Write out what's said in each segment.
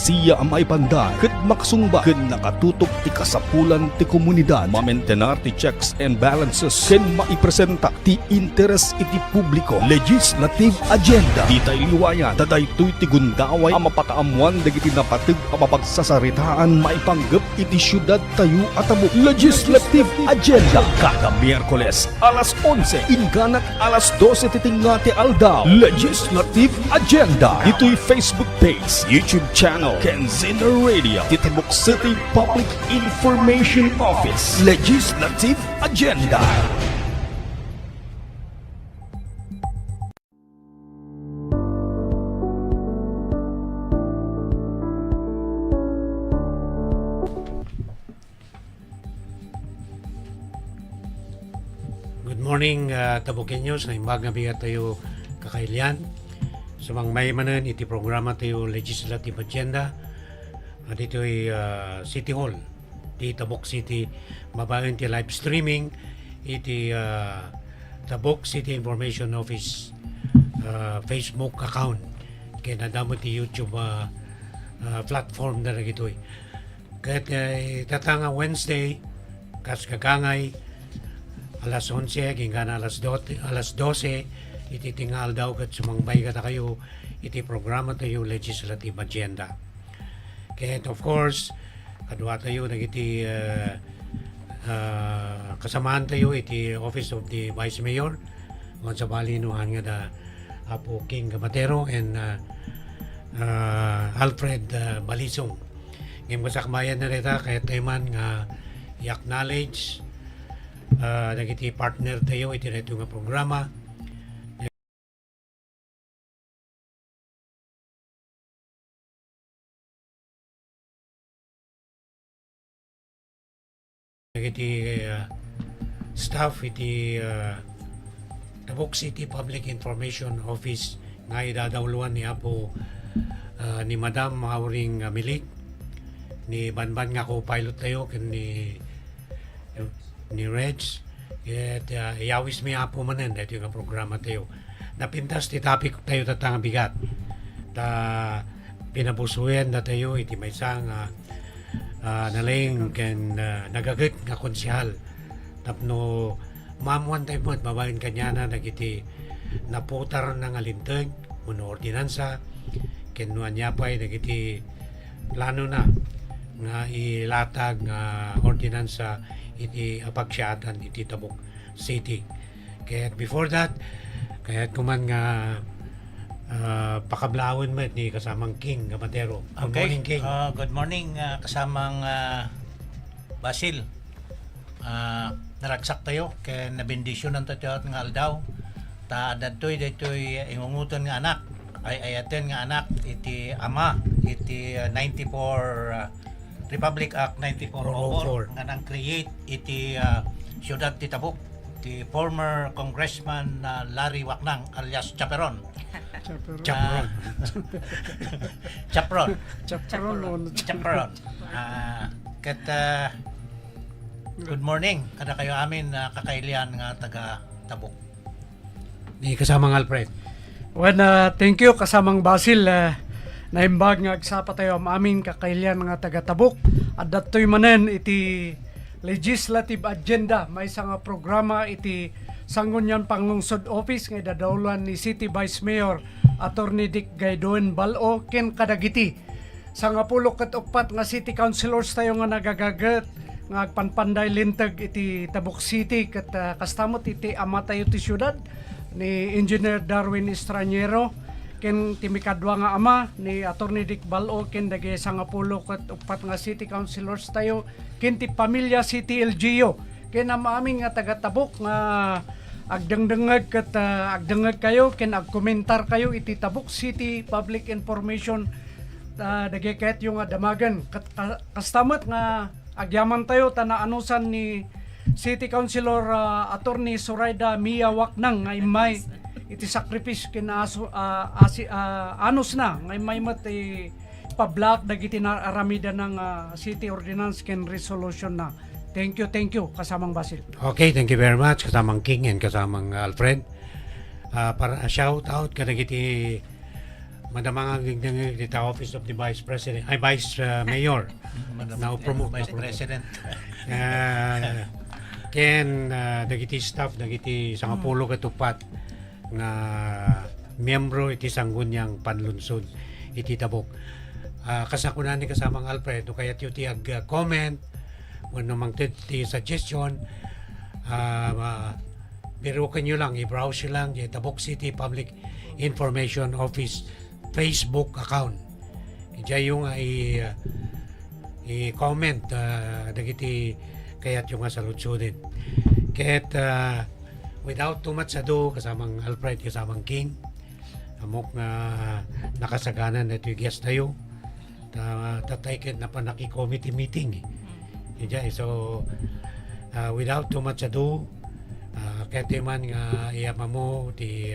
siya ang maipanday ket maksungba ken nakatutok ti kasapulan ti komunidad, mamentenar ti checks and balances ken maipresenta ti interes iti publiko. Legislative agenda di tay liwayan dadaytoy ti gundaway ang mapakaamuan dagiti napateg a mapagsasaritaan maipanggep iti syudad tayo at tabuk. Legislative agenda kada Miyerkules alas 11 inganak alas 12 titingati aldaw. Legislative agenda dito'y Facebook page, YouTube channel 𝐀𝐮𝐬𝐭 Radio, Titibok City Public Information Office. Legislative agenda. Good morning, Tabukenyos. Naimbag nga bigat tayo kakailian. Sumang may manan iti programa tayo Legislative Agenda. Dito ay City Hall. Di Tabuk City. Mabayan ti live streaming. Iti Tabuk City Information Office Facebook account. Kaya nadamo ti YouTube platform na ito. Kaya tatanga Wednesday, kas kakangay, alas 11 hinggang alas 12 ititingal daw kat sumangbay ka kayo iti programa tayo Legislative Agenda. Kaya of course kadwa tayo nagiti kasamaan tayo iti Office of the Vice Mayor ngon sa balinuhan nga da Apo 𝐾𝐿𝐬𝐿 and Alfred Balisong. Ngayon masakmayan na rita kaya tayo man nga i-acknowledge nagiti partner tayo iti neto nga programa. Nagiti staff iti Tabuk City Public Information Office nga idadawluan ni Apo ni Madam Mauring Milik, ni Banban nga co-pilot tayo ken ni Reds. At iyawis mi Apo manen dito yung programa tayo. Napintas ti topic tayo tatang bigat. Pinabusuyan na tayo iti may isang naling ken nagagit nga konsihal. Tapno mamuan tayo mo at babayin kanya na nagiti naputar ng alintag uno ordinansa ken nuan niya pa nagiti plano na nga ilatag nga ordinansa iti apagsyatan iti Tabuk City. Kaya before that, kaya kuman nga pakablawin mo ni kasamang King Gamatero. Good morning, King. Good morning, kasamang Basil. Naragsak tayo, kaya nabindisyonan tayo nga aldaw. Datoy ingungutan nga anak, ay ayaten nga anak, iti ama, iti 94 Republic Act 9404 nga nang create iti siyudad ti Tabuk, ti former Congressman Larry Waknang alias Chaperon. Chaperon. Good morning kada kayo amin kakailian nga taga Tabuk. Ni kasamang Alfred. Well, thank you kasamang Basil. Naimbag nga agsapa tayo ang aming kakailian nga taga Tabuk. At datoy manen iti Legislative Agenda. May isang programa iti Sangguniang Panglungsod Office nga dadawlan ni City Vice Mayor Attorney Dick Gaydoen Balo ken kadagiti. Sa nga 14 nga City Councilors tayo nga nagagagat nga agpanpanday lintag iti Tabuk City ket kastamot iti ama tayo ti syudad ni Engineer Darwin Estraniero ken timikadwa nga ama ni Attorney Dick Balo ken dagay sangapulo ket upat nga City Councilors tayo ken ti pamilya City LGU ken aming nga taga Tabuk nga agdengdengeg ket agdengeg kayo ken agkomentar kayo iti Tabuk City Public Information dagay ket yung damagan kastamot nga agyaman tayo tanaanusan ni City Councilor Attorney Zoraida Mia Waknang nga imay iti sakripisyo anos na ngay may mati pa-block dagiti aramida ng city ordinance ken resolution na. Thank you kasamang Basil. Okay, thank you very much kasamang King and kasamang Alfred. Para shout out kadagiti madamang dita Office of the Vice President, ay Vice Mayor, now promote Vice President. Ken dagiti staff dagiti sangapulo katupat nga miyembro iti sanggunyang panlunsod iti tabok. Kasakunan ni kasamang Alfred kaya ti comment when namang ti suggestion pero kanyo lang i-browse lang di Tabok City Public Information Office Facebook account. Diyan yung i-comment dagiti kaya't yung saludsudin. Kaya't without too much ado, kasamang Alfred, kasamang King, amok nga nakasaganan na ito yung guest tayo. Tataykin na pa naki-committee meeting. Diyan, so without too much ado, kaya't man nga iyama mo ti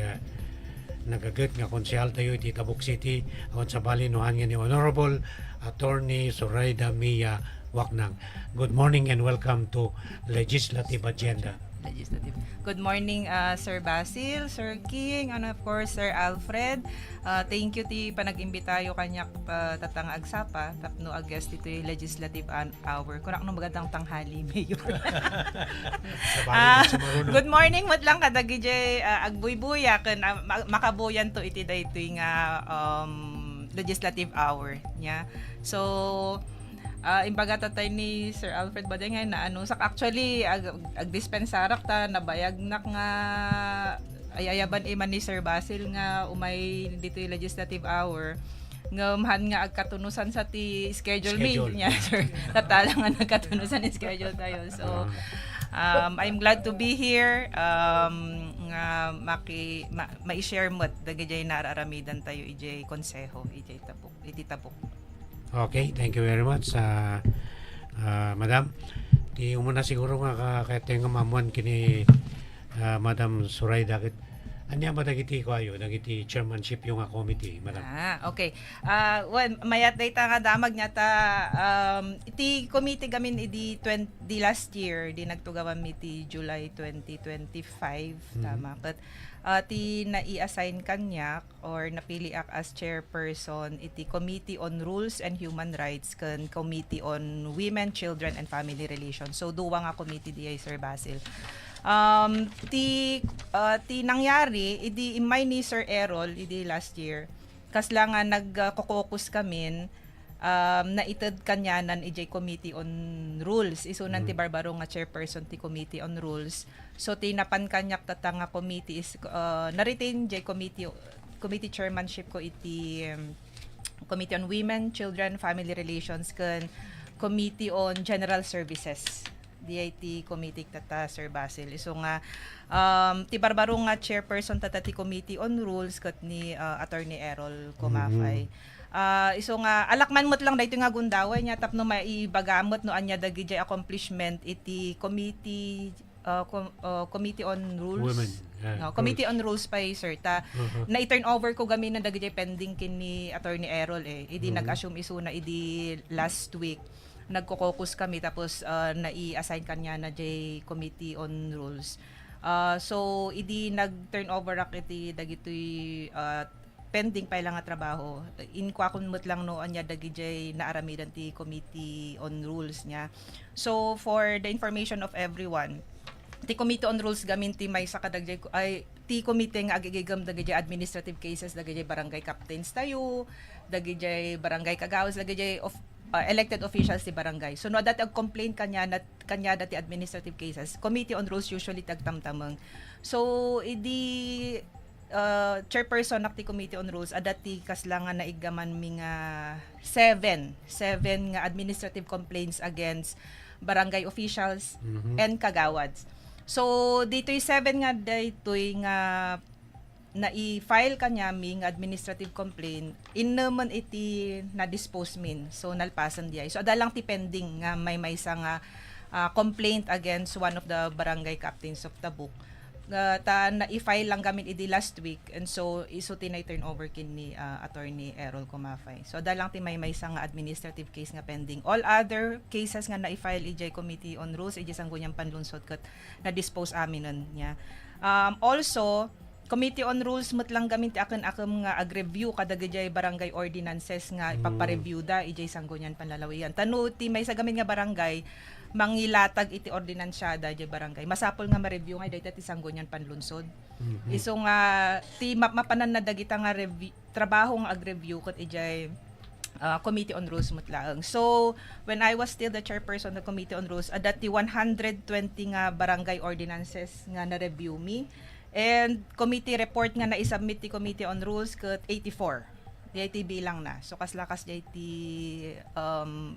nagagat nga konsyal tayo iti Tabuk City awan sa balinuhan nga ni Honorable Attorney Zoraida Mia Waknang. Good morning and welcome to Legislative Agenda. Legislative. Good morning, Sir Basil, Sir King, and of course, Sir Alfred. Thank you ti panag-imbitayo kanyak tatang agsapa tapno guest ito yung Legislative Hour. Kunak no magandang tanghali, Mayor. Good morning, matlang kadagi jay agbuy-buya ken makabuyan to iti daytoy nga Legislative Hour nya. So imbaga tatay ni Sir Alfred Badengay na ano sak actually agdispensarak ta nabayag nak nga ayayaban iman ni Sir Basil nga umay dito yung Legislative Hour nga mahan nga agkatunusan sa ti schedule niya sir tatala nga nagkatunusan ni schedule tayo so I'm glad to be here nga ma-share mo dagay nararamidan tayo ijay konseho ijay tabuk iti tabuk. Okay, thank you very much, Madam. Di umuna siguro nga kaya nga mamuan kini Madam Zoraida. Anya ba dagiti ko ayo, dagiti chairmanship yung committee, Madam? Okay. Well, mayat data nga damag niya ta iti committee gamin idi di last year, di nagtugawan mi ti July 2025, tama. But ti nai-assign kanyak or napili ak as chairperson iti Committee on Rules and Human Rights kan Committee on Women, Children and Family Relations. So duwa nga committee di ay Sir Basil. Ti nangyari idi imay ni Sir Errol idi last year. Kasla nga nagkokokus kamin naitad kanyanan ijay Committee on Rules. Isunan ti Barbaro nga chairperson ti Committee on Rules. So tinapan kanyak tatanga committee is na-retain jay committee chairmanship ko iti Committee on Women, Children, Family Relations kan Committee on General Services. DIT committee tata Sir Basil. So nga ti Barbaro nga chairperson tata ti Committee on Rules kat ni Attorney Errol Comafay. Iso nga alakman mo't lang dayto nga gundaway nya tapno maibagamot no anya dagiti accomplishment iti committee Committee on Rules. Women. Committee on Rules pa sir ta na-turn over ko gamin na dagiti pending kini Attorney Errol idi nag-assume iso na idi last week nagko-caucus kami tapos nai-assign kanya na jay Committee on Rules. So idi nag-turn over ak iti dagitoy pending pa lang nga trabaho. Inkwakon mo't lang no anya dagiti naaramidan ti Committee on Rules niya. So for the information of everyone, ti Committee on Rules gamin ti may sa kadagjay ay ti committee nga agigigam dagiti administrative cases dagiti barangay captains tayo, dagiti barangay kagawas, dagiti elected officials ti barangay. So no dati ag-complain kanya dati administrative cases. Committee on Rules usually tagtamtamang. So idi chairperson nakti Committee on Rules adati kaslangan na igaman mi nga 7 nga administrative complaints against barangay officials and kagawads. So dito'y 7 nga dito'y nga na-i-file kanya mi nga administrative complaint in naman iti na-dispose min. So nalpasan diay. So adalang ti pending nga may isa nga complaint against one of the barangay captains of Tabuk. Ta na-i-file lang gamin idi last week and so iso tinay-turn over kini Attorney Errol Comafay. So dalang ti may isa nga administrative case nga pending. All other cases nga na-i-file ijay Committee on Rules ijay sanggunyang panlunsod ket na-dispose amin nun niya. Also Committee on Rules lang gamin ti akin nga ag-review kada gajay barangay ordinances nga ipapa-review da ijay sanggunyan panlalawigan. Tano ti may sa gamin nga barangay mangilatag iti ordinansyada ijay barangay. Masapol nga ma-review nga dayta ti sanggunyan panlunsod. Iso nga ti mapanan na dagita nga trabaho nga ag-review ket ijay Committee on Rules mutlaang. So, when I was still the chairperson of the Committee on Rules, dati 120 nga barangay ordinances nga na-review me. And committee report nga na-submit ti Committee on Rules ket 84. Di bilang na. So, kaslakas di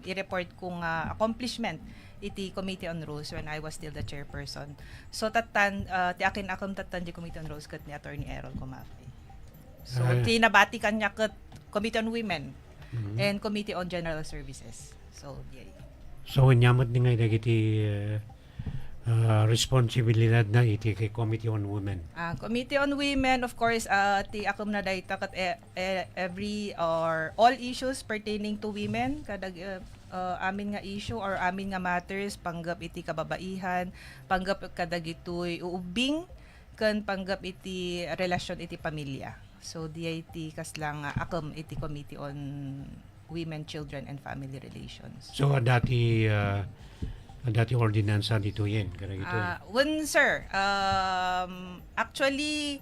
i-report kong accomplishment iti Committee on Rules when I was still the chairperson. So, ti akin akong tatan di Committee on Rules ket ni Attorney Errol Comafe. So, tinabati kanya ket Committee on Women and Committee on General Services. So, yeah. So, nyamot ni nga dagiti responsibilidad na iti kay Committee on Women. Committee on Women, of course, ti akom na dayta kat every or all issues pertaining to women, kadag amin nga issue or amin nga matters, panggap iti kababaihan, panggap kadag ito'y uubing, kan panggap iti relasyon iti pamilya. So, DIT kaslang akom iti Committee on Women, Children, and Family Relations. So, dati ordinansa dito yan. Sir, actually,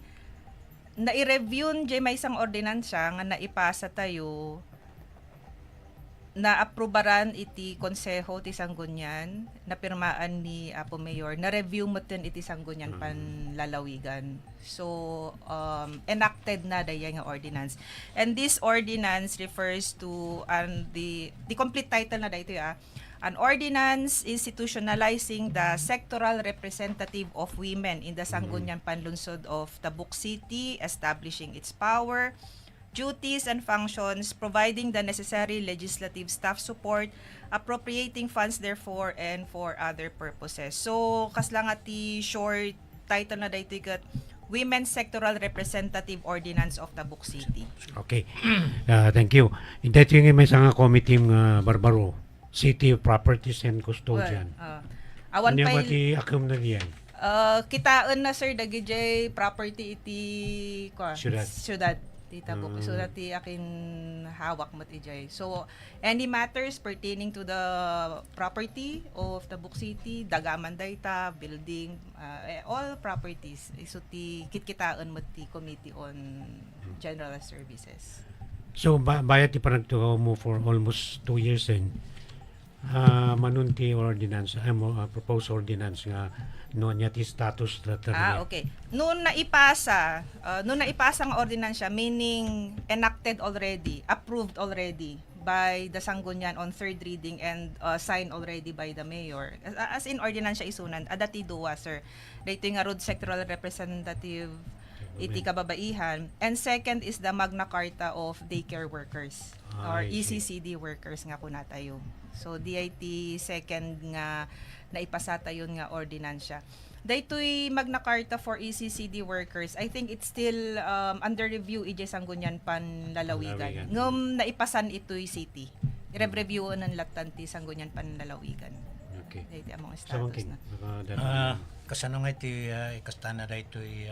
na-review dyan may isang ordinansya nga naipasa tayo na aprobaran iti konseho ti Sanggunyan na pirmaan ni Apo Mayor na review mo tin iti Sanggunyan panlalawigan. So enacted na daya nga ordinance. And this ordinance refers to the complete title na dito an ordinance institutionalizing the sectoral representative of women in the Sanggunyan Panlunsod of Tabuk City, establishing its power, duties and functions, providing the necessary legislative staff support, appropriating funds therefore, and for other purposes. So, kaslang ati short title na dito kat Women's Sectoral Representative Ordinance of Tabuk City. Okay. Thank you. Dito yung may nga committee ng Barbaro, City Properties and Custodian. Awan Ano pa yung akum na diyan? kitaan na sir dagijay property iti syudad ti Tabuk. So dati akin hawak mat ijay. So any matters pertaining to the property of Tabuk City, dagaman dayta, building, all properties iso ti kitkitaan mat ti Committee on General Services. So bayat ti panagtuo mo for almost 2 years then. Manunti ordinance, proposed ordinance nga no niya ti status okay. Noon naipasa ang ordinansya, meaning enacted already, approved already by the Sanggunyan on third reading and signed already by the mayor. As in ordinansya isunan, adati duwa sir. Dito nga road sectoral representative iti kababaihan. And second is the Magna Carta of daycare workers or ECCD workers nga kuna tayo. So DIT second nga naipasa tayo nga ordinansya. Daytoy Magna Carta for ECCD workers, I think it's still under review ije Sanggunyan Panlalawigan. Ngum naipasan ito'y city. I-review ng latanti Sanggunyan Panlalawigan. Okay. Dayti among status na. Kasano nga iti ikastana daytoy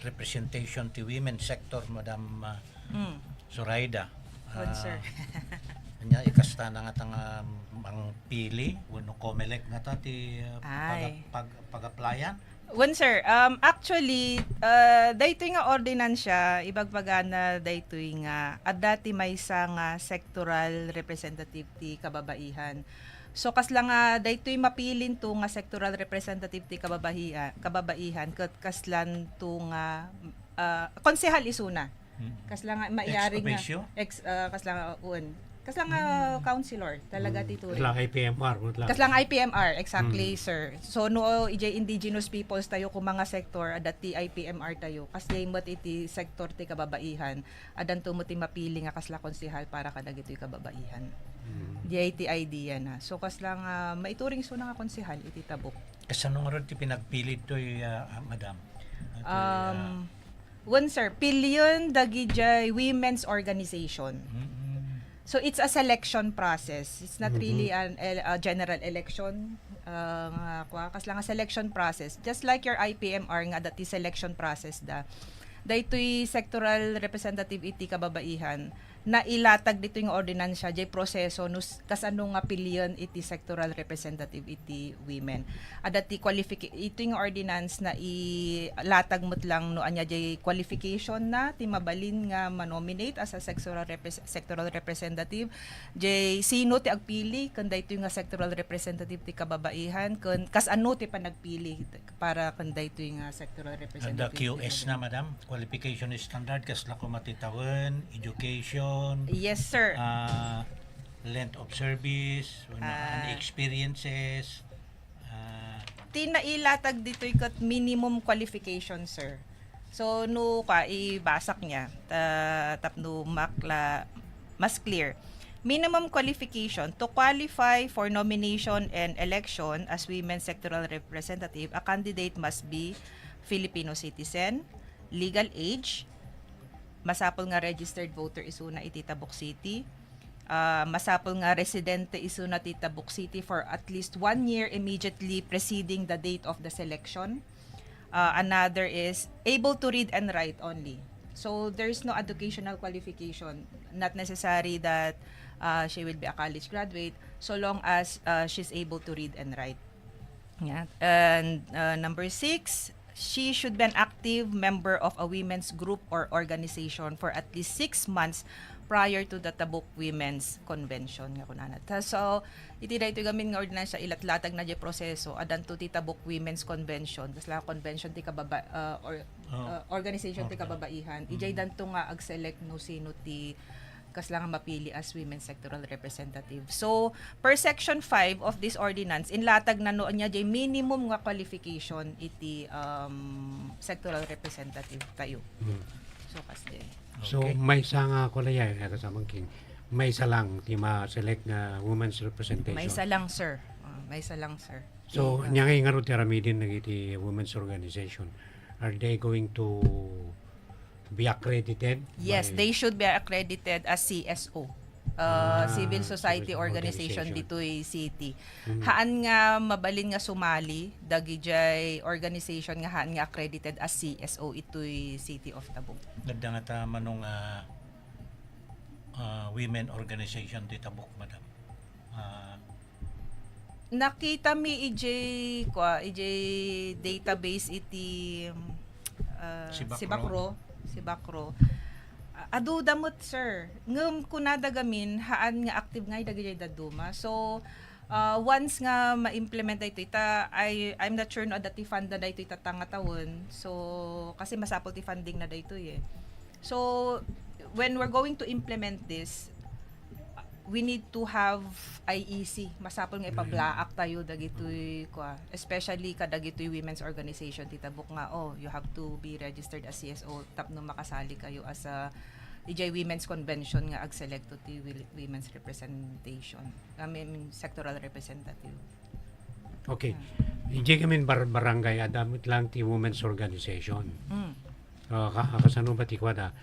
representation ti women sector, Madam Zoraida. Sir. Nya ikastana nga tanga ang pili uno COMELEC nga ta ti pag-applyan. Sir, actually daytoy nga ordinansya ibagbagana daytoy nga adati maysa nga sectoral representative ti kababaihan. So kasla nga daytoy mapilin to nga sectoral representative ti kababaihan ket kaslan to nga konsehal isuna. Kasla nga maiyari nga kasla nga kaslang councilor talaga tituri. Kaslang IPMR, exactly sir. So no ijay indigenous peoples tayo kung mga sektor adati IPMR tayo. Kasi mat iti sektor ti kababaihan. Adan tumot ti mapili nga kasla konsehal para kadag ito'y kababaihan. Di idea na. So kaslang maituring so nga konsehal iti Tabuk. Kasano nga rin ti pinagpili to'y madam? Sir, pilyon dagijay women's organization. So it's a selection process. It's not really a general election. Kaslang a selection process. Just like your IPMR nga dati selection process da. daytoy sectoral representative iti kababaihan na ilatag dito yung ordinansya jay proseso nus kasano nga piliyon iti sectoral representative iti women. Adati ito yung ordinance na ilatag mo't lang no anya jay qualification na ti mabalin nga manominate as a sectoral representative jay sino ti agpili kun dayto nga sectoral representative ti kababaihan kun kasano ti panagpili para kun dayto nga sectoral representative. The QS na madam, qualification standard kasla ko matitawan, education, Yes, sir. length of service, experiences, Tinailatag dito ikat minimum qualification, sir. So, no ka, ibasak niya. Tapno makla, mas clear. Minimum qualification to qualify for nomination and election as women's sectoral representative, a candidate must be Filipino citizen, legal age, masapol nga registered voter isuna iti Tabuk City. Masapol nga residente isuna iti Tabuk City for at least 1 year immediately preceding the date of the selection. Another is able to read and write only. So there's no educational qualification. Not necessary that she will be a college graduate so long as she's able to read and write. Yeah. And number 6, she should be an active member of a women's group or organization for at least 6 months prior to the Tabuk Women's Convention nga kunana. So iti dayto gamin nga ordinasya ilatlatag na di proseso adan to ti Tabuk Women's Convention kasla convention ti organization ti kababaihan. Ijay danto nga ag-select no sino ti kasla nga mapili as women's sectoral representative. So, per section 5 of this ordinance, inlatag na noon niya jay minimum nga qualification iti sectoral representative tayo. So, kasi. So may isa nga kulay kasamang king. May isa lang ti ma-select nga women's representation. May isa lang, sir. May isa lang, sir. So nya nga nga ti ramidin nagiti women's organization. Are they going to be accredited? Yes, they should be accredited as CSO. Civil Society Organization ditoy city. Haan nga mabalin nga sumali dagi jay organization nga haan nga accredited as CSO itoy City of Tabuk. Ganda nga ta manong women organization di Tabuk madam. Nakita mi EJ database iti Sibakro. Adu damot, sir. Ngem kunada gamin haan nga active nga dagiti daduma. So once nga ma-implement ito I'm not sure no dati fund na dayto itatanga tawon. So kasi masapol ti funding na dayto eh. So when we're going to implement this, we need to have IEC. Masapol nga ipablaak tayo dagitoy especially kadagitoy women's organization titabuk nga you have to be registered as CSO tapno makasali kayo as a DJ Women's Convention nga ag-select to ti women's representation. Sectoral representative. Okay. Hindi kami barangay adamit lang ti women's organization. Kasano ba ti kwada?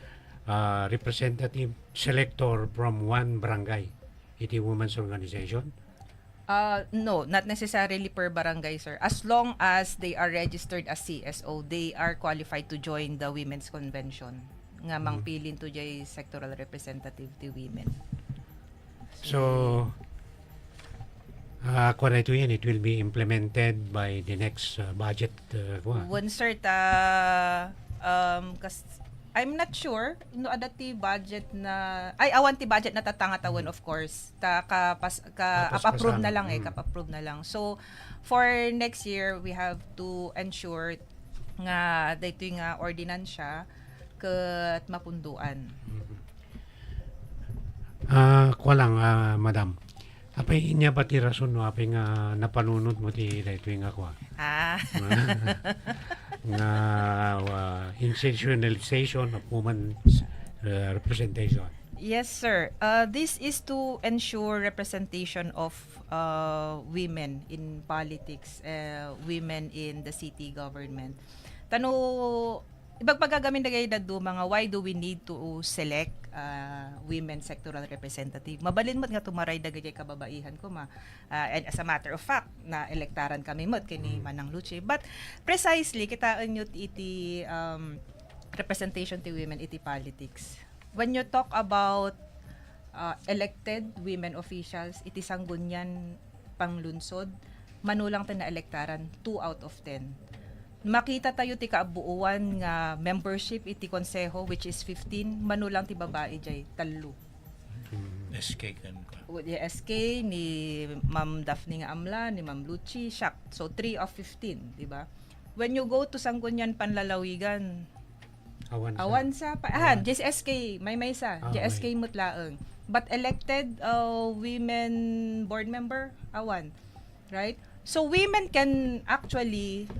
Representative selector from one barangay iti women's organization? No, not necessarily per barangay, sir. As long as they are registered as CSO, they are qualified to join the women's convention nga mangpilin to jay sectoral representative ti women. So kung ito yan, it will be implemented by the next budget. One sir, I'm not sure no adati budget na awan ti budget na tatangatawan of course approve na lang kap-approve na lang. So for next year we have to ensure nga dayto nga ordinansya ket mapunduan. Kwa lang madam. Apay inya ba ti rason no apay nga napanunod mo ti dayto nga kwa? Nga institutionalization of women's representation. Yes, sir. This is to ensure representation of women in politics, women in the city government. Ibagpagagamin na kayo mga why do we need to select women sectoral representative? Mabalin mo nga tumaray dagay kababaihan ko and as a matter of fact na elektaran kami mo kini Manang Luce. But precisely kita nyo iti representation ti women iti politics. When you talk about elected women officials, iti Sangguniang Panglunsod, manulang ta na elektaran 2 out of 10. Makita tayo ti kaabuuan nga membership iti konseho which is 15, manulang ti babae jay 3. SK kan. Di SK ni Ma'am Daphne nga Amla, ni Ma'am Lucy, siak. So 3 of 15, di ba? When you go to Sangguniang Panlalawigan, awan sa just SK, may sa, SK mutlaeng. But elected women board member, awan. Right? So women can actually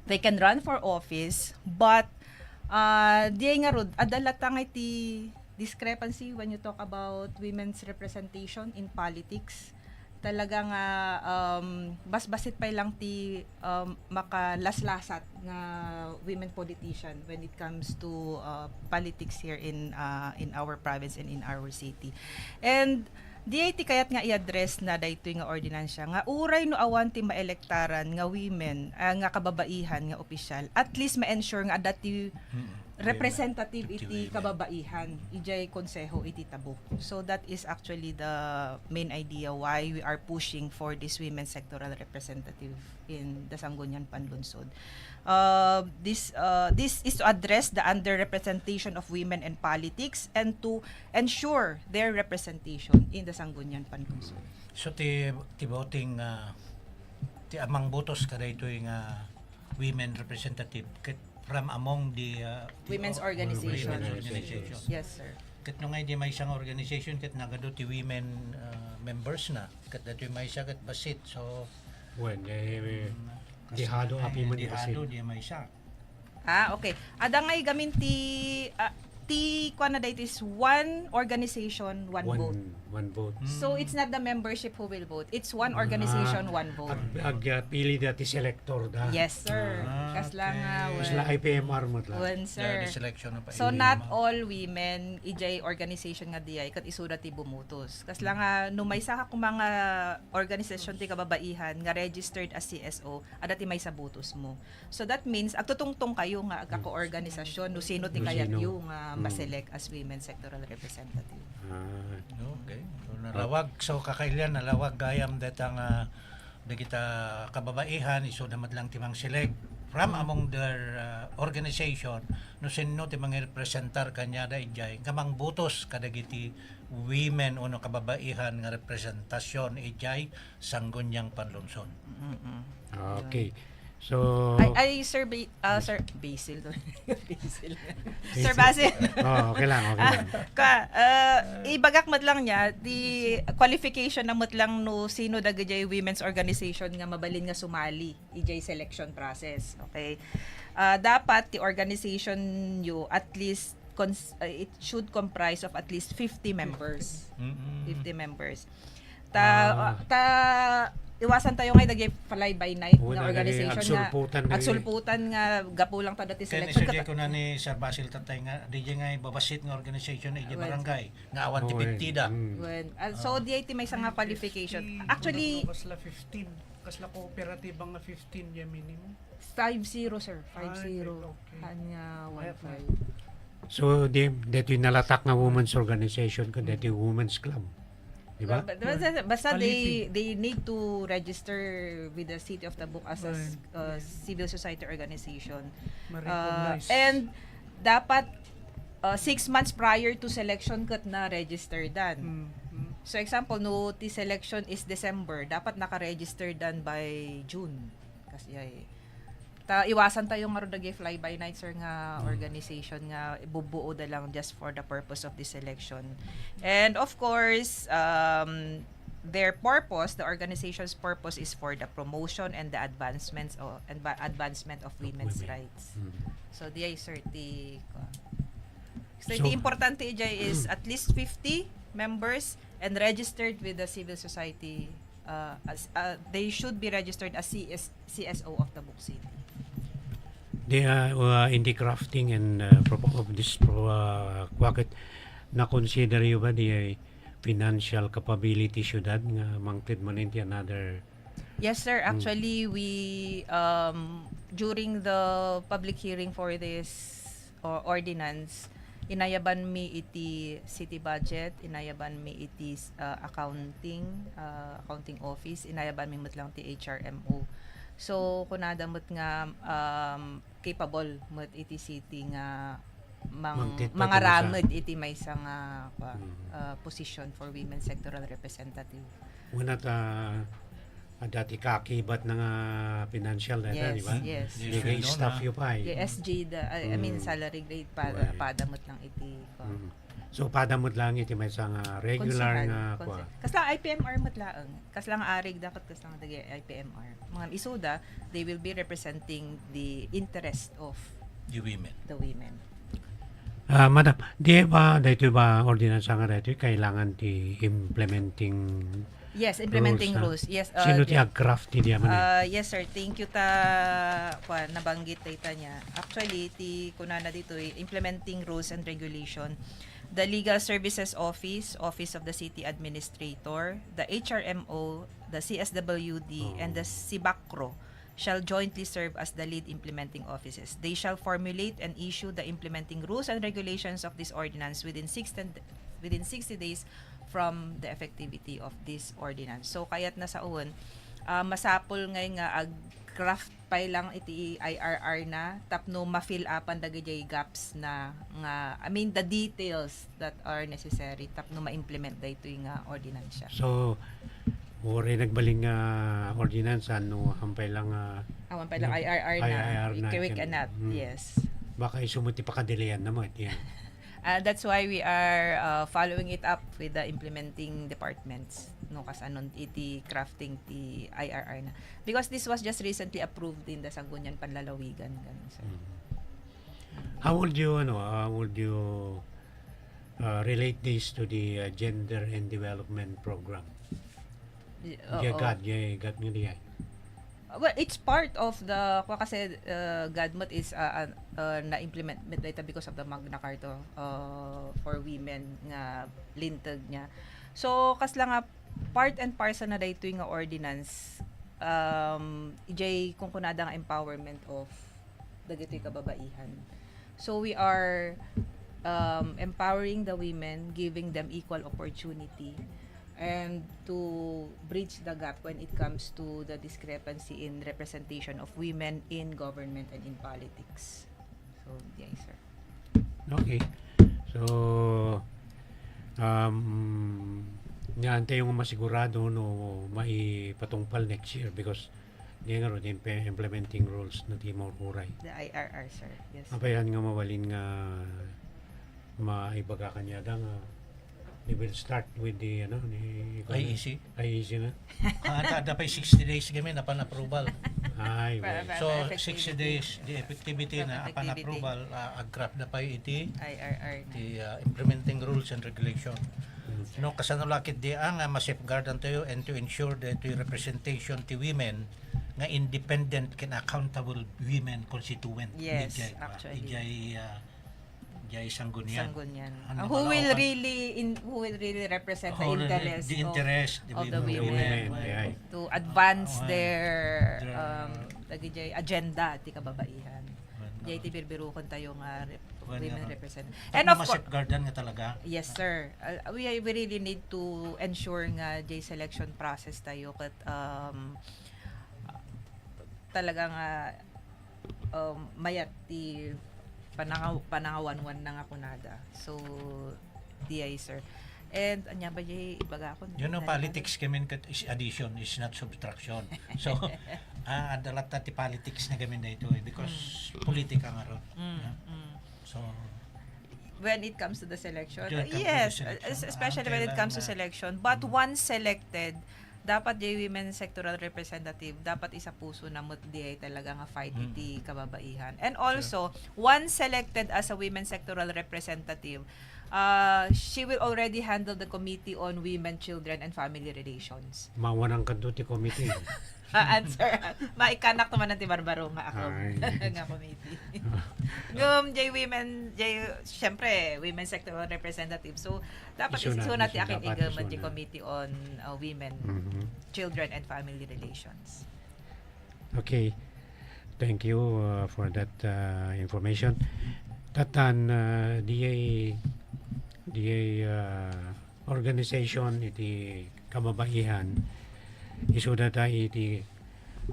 they can run for office, but di nga rod adalatang iti discrepancy when you talk about women's representation in politics. Talaga nga basbasit pa lang ti makalaslasat nga women politician when it comes to politics here in our province and in our city. And DIT kayat nga i-address na daytoy nga ordinansya nga uray no awan ti maelektaran nga women nga kababaihan nga opisyal, at least ma-ensure nga dati representative iti kababaihan ijay konseho iti tabuk. So that is actually the main idea why we are pushing for this women sectoral representative in the Sangguniang Panlunsod. This is to address the underrepresentation of women in politics and to ensure their representation in the Sangguniang Panlunsod. So ti voting ti amang botos kada ito yung women representative from among the Women's organization. Women's organization. Yes, sir. Kat nung di may isang organization kat nagado ti women members na kat dati may isa kat basit so dihado api man dihado di may isa. Okay. Ada ngay gamin ti kuan na dito is one organization, one vote. One vote. So it's not the membership who will vote. It's one organization, one vote. Pili dati selector da. Yes, sir. Kaslang Sila IPMR mo tla. one, sir. The selection na pa. So not all women ijay organization nga diay kat isuda ti bumutos. Kaslang numay sa kung mga organisasyon ti kababaihan nga registered as CSO ada ti may sa butos mo. So that means agtutungtong kayo nga agka-organisasyon no sino ti kayat yu nga ma-select as women sectoral representative. Okay. So nalawag so kakailan nalawag gayam datang da kita kababaihan iso damat lang timang select from among their organization no sino ti mga representar kanya da ijay kamang butos kadagiti women uno kababaihan nga representasyon ijay Sangguniang Panlunsod. Okay. So Sir Basil. Basil. Sir Basil. okay lang. Ibagak mat lang niya di qualification na mat lang no sino dagajay women's organization nga mabalin nga sumali ijay selection process. Okay. Dapat the organization you at least it should comprise of at least 50 members. 50 members. Iwasan tayo ngay dagay fly by night nga organization nga agsulputan nga gapo lang ta dati selection kaya ko na ni Sir Basil tatay nga DJ nga babasit nga organization ije barangay nga awan ti 50 da. So DIT may nga qualification. Actually kasla 15 kasla cooperative nga 15 ya minimum 50 sir 50 okay. Kanya 15. So dito nalatak nga women's organization ko dito women's club. Diba? Basta they need to register with the City of Tabuk as a civil society organization. And dapat 6 months prior to selection kat na register dan. So example, no the selection is December, dapat naka-register dan by June. Kasi iwasan tayo nga ron fly by night sir nga organization nga bubuo da lang just for the purpose of this election. And of course, their purpose, the organization's purpose is for the promotion and the advancement of women's rights. So di ay sir so the importante ijay is at least 50 members and registered with the civil society they should be registered as CSO of Tabuk City. They are in the crafting and of this kwakit na consider you ba di financial capability syudad nga mangtid man inti another Yes, sir. Actually, we during the public hearing for this ordinance, inayaban mi iti city budget, inayaban mi iti accounting office, inayaban mi lang ti HRMO. So kunada mo't nga capable mo't iti city nga mga ramad iti may isang position for women sectoral representative. Una dati kakibat na nga financial data, Yes, di ba? yes. Ligay staff yun pa eh. SG, I mean salary grade padamot lang iti. So padamot lang iti may isang regular nga kwa. Kasla IPMR mo't laang. Kasla nga arig dapat kasla nga dagi IPMR. Mga isuda, they will be representing the interest of The women. the women. Madam, di ba dito ba ordinance nga dito kailangan ti implementing Yes, implementing rules, rules. Yes, sino ti ag-craft ti diyaman yes sir, thank you nabanggit ta niya. Actually, ti kunana dito implementing rules and regulation. The Legal Services Office, Office of the City Administrator, the HRMO, the CSWD, and the CIBACRO shall jointly serve as the lead implementing offices. They shall formulate and issue the implementing rules and regulations of this ordinance within 60 days from the effectivity of this ordinance. So kaya't nasa uwan, masapol ngay nga ag-craft pay lang iti IRR na tapno ma-fill upan dagiti gaps na nga the details that are necessary tapno ma-implement dayto nga ordinance siya. So ori nagbaling ordinance ano hampay lang Awan pa lang IRR na. Quick anat. Yes. Baka isumuti pa kadilian naman yan. That's why we are following it up with the implementing departments no kas anon iti crafting ti IRR na because this was just recently approved in the Sangguniang Panlalawigan ganun sir. How would you relate this to the gender and development program? God mo diyan. Well, it's part of the kasi GADMOT is na-implement data because of the Magna Carta for women nga lintag niya. So kasla nga part and parcel na dayto nga ordinance ijay kung kunada nga empowerment of dagitoy kababaihan. So we are empowering the women, giving them equal opportunity and to bridge the gap when it comes to the discrepancy in representation of women in government and in politics. So, yes, sir. Okay. So, naantay yung masigurado no maipatungpal next year because di nga ron implementing rules na di mo uray. The IRR, sir. Yes. Apayan nga mawalin nga maibaga kanya nga they will start with the IEC. IEC na. Ada pa 60 days kami na pan-approval. Ay, well. So 60 days the effectivity na pan-approval ag-craft na pa iti IRR na. the implementing rules and regulation. No kasanulakit di ang ma-safeguard tayo and to ensure that the representation to women nga independent and accountable women constituent. Yes, actually. Jay Sangguniang. Who will really represent the interest of the women to advance their agenda ti kababaihan. Jay ti birbirukon tayo nga women represent. And of course, safeguardan nga talaga. Yes, sir. We really need to ensure nga jay selection process tayo kat talagang mayat ti panangawan-wan na nga kunada. So, DI, sir. And, anya ba jay ibaga ako? Politics kami is addition, is not subtraction. So, adalat ti politics na kami na ito because politika nga ron. So, when it comes to the selection, yes, especially when it comes to selection. But once selected, dapat di women sectoral representative, dapat isa puso na mo't di ay talaga nga fight iti kababaihan. And also, once selected as a women sectoral representative, She will already handle the Committee on Women, Children, and Family Relations. Mawanang kanto ti committee. Answer. Maikanak naman ng ti Barbaro nga ako. Ay. Nga committee. Siyempre, women sectoral representative. So, dapat Isu na, isu natin isu akin dapat igaman isu di na. Committee on Women, Children, and Family Relations. Okay. Thank you for that information. Tatan DA organization iti kababaihan isuda ta iti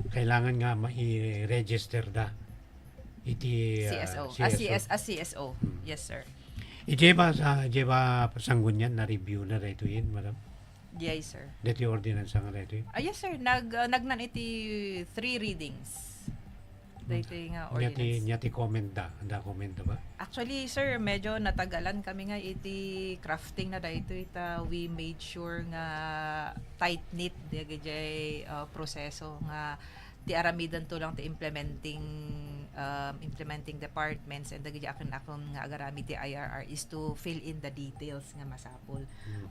kailangan nga mai-register da iti CSO. CSO. Yes, sir. ije ba pasanggunyan na review na reto yun madam Yes, sir. deti ordinance nga reto yun Yes, sir. Nagnan iti 3 readings. Dito nga ordinance. nyati comment da comment ba Actually, sir, medyo natagalan kami nga iti crafting na dito ita we made sure nga tight-knit di proseso nga ti aramidan to lang ti implementing departments and dagiti akon nga agarami ti IRR is to fill in the details nga masapol.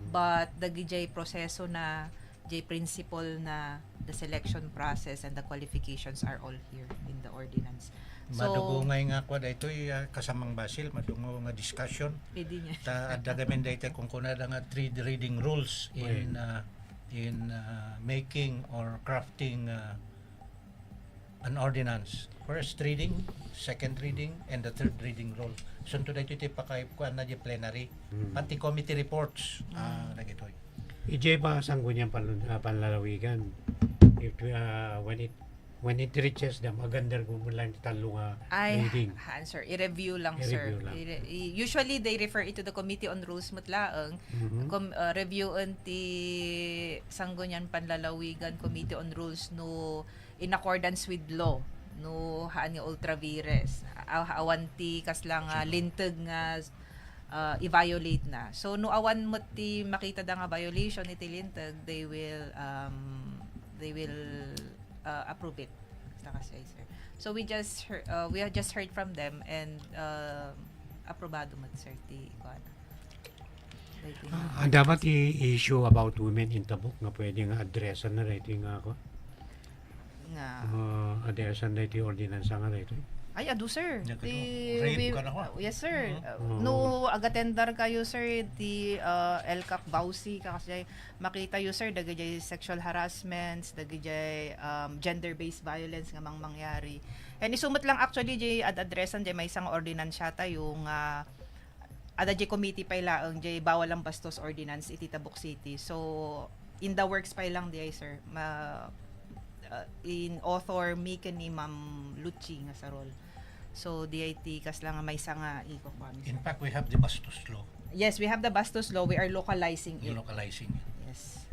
But dagiti proseso na principle na the selection process and the qualifications are all here in the ordinance. Madugungay nga ko dito kasamang Basil, madungo nga discussion. Pwede niya. Ta adagamen dito kung kuna nga 3 reading rules in making or crafting an ordinance. First reading, second reading, and the third reading rule. Sunto dito iti pakay kuan na di plenary. Pati committee reports dagitoy. ije ba sanggunyan panlalawigan if when it reaches the magandang gumulan talo nga reading Answer. I-review lang, sir. I-review lang. Usually, they refer it to the Committee on Rules mutlaang. Review ti Sangguniang Panlalawigan Committee on Rules no in accordance with law no haan nga ultra vires. Awan ti kaslang lintag nga i-violate na. So no awan mo ti makita da nga violation iti lintag, they will approve it. Kasi, sir. So we have just heard from them and aprobado mo sir ti dapat i-issue about women in Tabuk nga pwede nga addressan na rating nga ako nga addressan na iti ordinance nga rating ay adu sir Rape ka na ko. yes sir no agatendar kayo sir ti 𝐿𝐶𝐞𝐬𝐿𝐿 kasi makita yo sir dagiti sexual harassments dagiti gender based violence nga mangyari and isumot lang actually jay addressan jay may isang ordinansya tayo nga ada jay committee pa ilaang jay bawal ang bastos ordinance iti Tabuk City so in the works pa lang di sir in author Mika ni Ma'am Luchi nga sa role. So DIT kas lang may nga iko-comment. In fact, we have the Bastos law. Yes, we have the Bastos law. We are localizing it. Localizing it. Yes.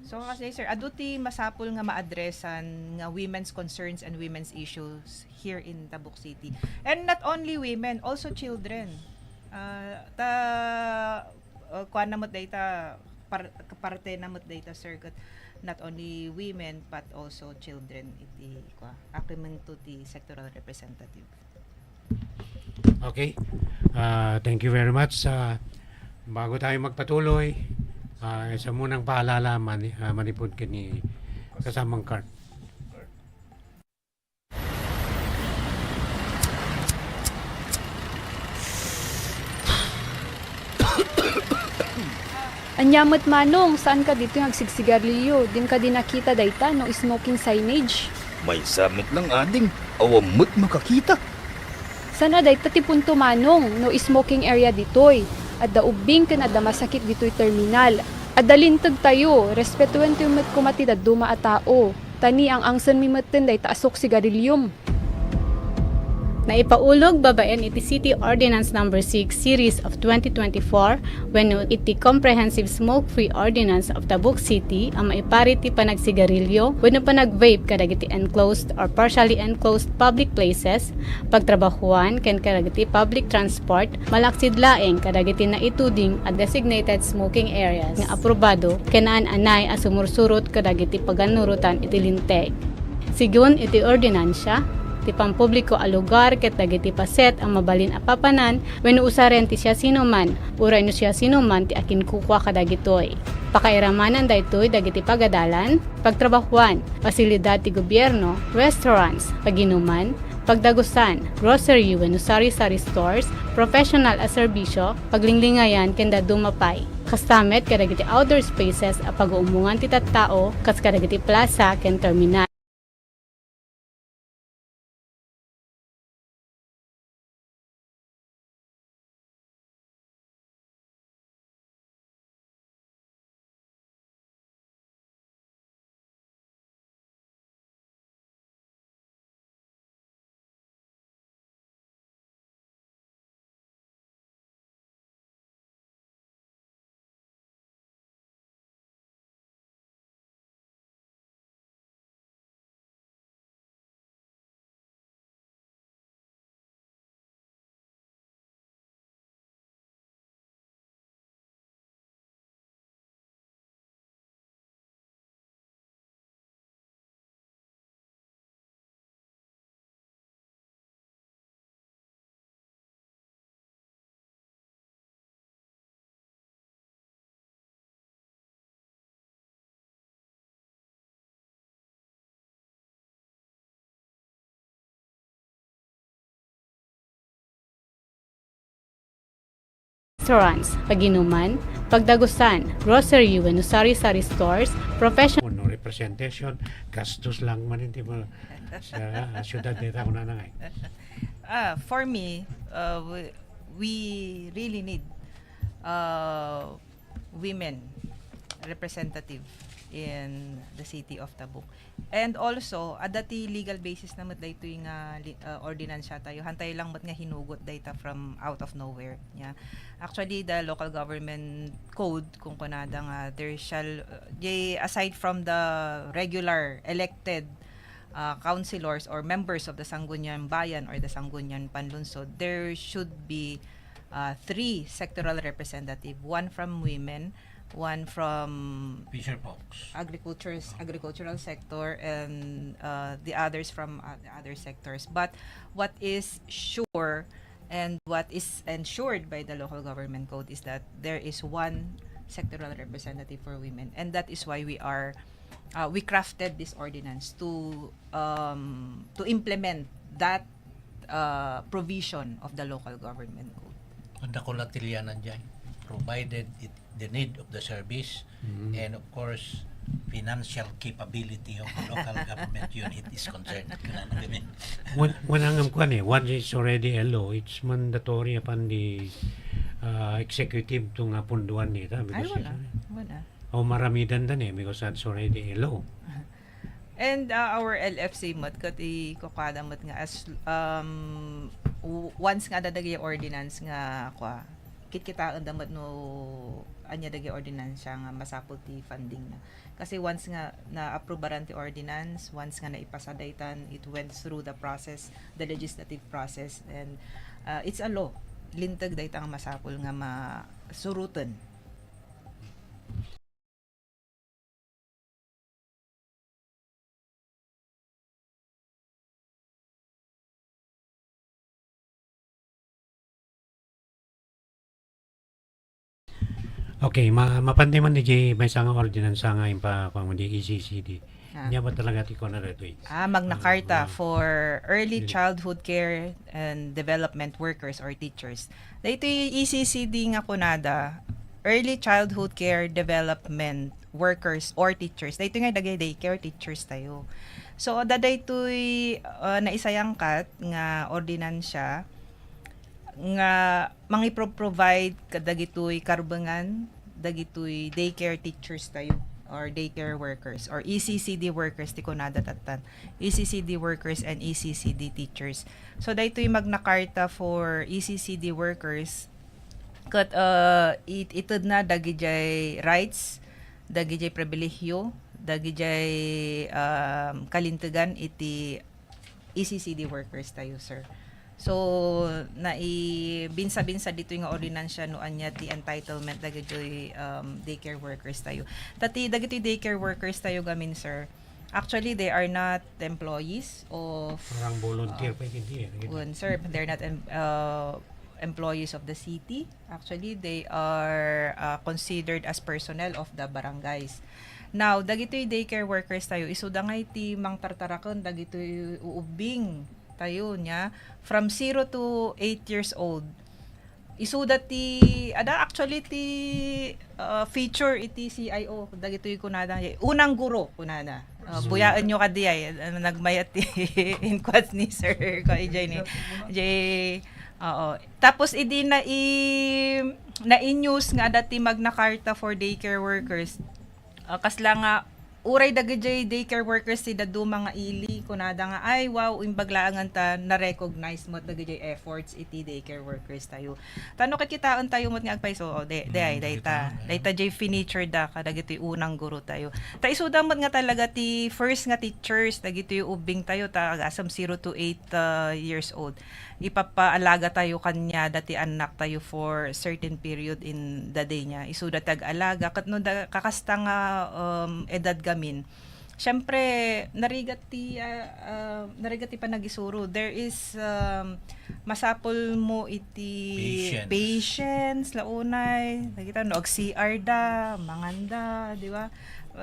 So kasi sir, aduti masapol nga maadresan nga women's concerns and women's issues here in Tabuk City. And not only women, also children. Kuan namot data parte namot data sir not only women but also children iti agreemento ti sectoral representative. okay thank you very much bago tayo magpatuloy isa munang paalala manipod ka ni kasamang card Anyamot manong, saan ka dito yung agsigsigarilyo? Din ka din nakita dayta no smoking signage. May summit lang ading, awamot makakita. Sana dayta ti punto manong no smoking area ditoy. At daubing ka na da masakit ditoy terminal. At dalintag tayo, respetuan tayo met kumati da duma a tao. Tani ang angsan mimaten dayta asok sigarilyum. Naipaulog babaen iti City Ordinance No. 6 Series of 2024 wenno iti Comprehensive Smoke-Free Ordinance of Tabuk City ang maipari ti panagsigarilyo wenno panag-vape kadagiti enclosed or partially enclosed public places, pagtrabahuan ken kadagiti public transport, malaksid laeng kadagiti naituding at designated smoking areas nga aprobado kenaan anay a sumursurot kadagiti paganurutan iti linteg. Sigun iti ordinansya, iti pampubliko a lugar ket dagiti paset ang mabalin a papanan wenno usaren ti siya sinuman uray no siya sinuman ti akin kukwa kadagitoy. Pakairamanan daytoy dagiti pagadalan, pagtrabahuan, pasilidad ti gobyerno, restaurants, paginuman, pagdagusan, grocery wenno sari-sari stores, professional a serbisyo, paglinglingayan kenda dumapay. Kastamet kadagiti outdoor spaces a pag-uumungan ti tattao kas kadagiti plaza ken terminal. Restaurants, paginuman, pagdagusan, grocery wenno sari-sari stores, professional No representation, gastos lang man hindi mo sa syudad dito ko na ngay. For me, we really need women representative in the city of Tabuk. And also, adati legal basis na mat dayto yung ordinansya tayo. Hantay lang mat nga hinugot data from out of nowhere. Yeah. Actually, the local government code, kung kunada nga, there shall, aside from the regular elected councilors or members of the Sangguniang Bayan or the Sangguniang Panlunsod, there should be 3 sectoral representative, 1 from women, 1 from Fisher Folks. agricultural sector, and the others from the other sectors. But what is sure and what is ensured by the local government code is that there is 1 sectoral representative for women, and that is why we crafted this ordinance to implement that provision of the local government code. Ang dakulatilianan dyan, provided the need of the service and of course financial capability of the local government unit is concerned. Wanangam ko once it's already a law, it's mandatory upon the executive to nga punduan nita. Ay, wala. O maramidan dan because that's already a law. And our LFC mat kati kokada mat nga as once nga dadagay ordinance nga kwa kitaan damat no anya dagay ordinance nga masapol ti funding na kasi once nga na-approbaran ti ordinance, once nga naipasadaytan, it went through the process, the legislative process, and it's a law. Lintag dayta nga masapol nga masurutan. Okay, mapantay man di may sanga ordinance nga impa pang di ECCD. Nya ba talaga ti ko na reto eh. Magna Carta for Early Childhood Care and Development Workers or Teachers. Dito yung ECCD nga kunada, Early Childhood Care Development Workers or Teachers. Dito nga dagay daycare teachers tayo. So daday to'y naisayangkat nga ordinansya nga mangi-provide kadagitoy karbangan, dagitoy daycare teachers tayo or daycare workers or ECCD workers ti kunada tatan. ECCD workers and ECCD teachers. So daytoy Magna Carta for ECCD workers kat itid na dagijay rights, dagijay pribilehyo, dagijay kalintigan iti ECCD workers tayo, sir. So binsa-binsa dito yung ordinansya no anya ti entitlement dagitoy daycare workers tayo. Tati dagitoy daycare workers tayo gamin, sir. Actually, they are not employees of Parang volunteer pa hindi eh. sir, they're not employees of the city. Actually, they are considered as personnel of the barangays. Now, dagitoy daycare workers tayo, isudangay ti mang tartarakon, dagitoy uubing tayo niya from 0 to 8 years old. Isuda ti actually ti feature iti CIO dagitoy kunada unang guro kunana. Buyaan nyo kadi ay nagmayat ti inquest ni sir ko ijay ni jay oo. Tapos idi na news nga dati Magna Carta for daycare workers. Kasla nga uray dagiti daycare workers ti dadu mga ili kunada nga ay wow imbaglaangan ta na recognize mo dagiti efforts iti daycare workers tayo. Tano kakitaon tayo mot nga agpay so dayta jay furniture da kadagiti unang guro tayo. Ta isuda mo nga talaga ti first nga teachers dagiti ubing tayo ta asam 0 to 8 years old. Ipapaalaga tayo kanya dati anak tayo for certain period in the day niya. Isuda tag-alaga kat no kakasta nga edad gamin. Syempre narigat ti panagisuro. There is masapol mo iti patience launay. Nakita no CR da, manganda, di ba?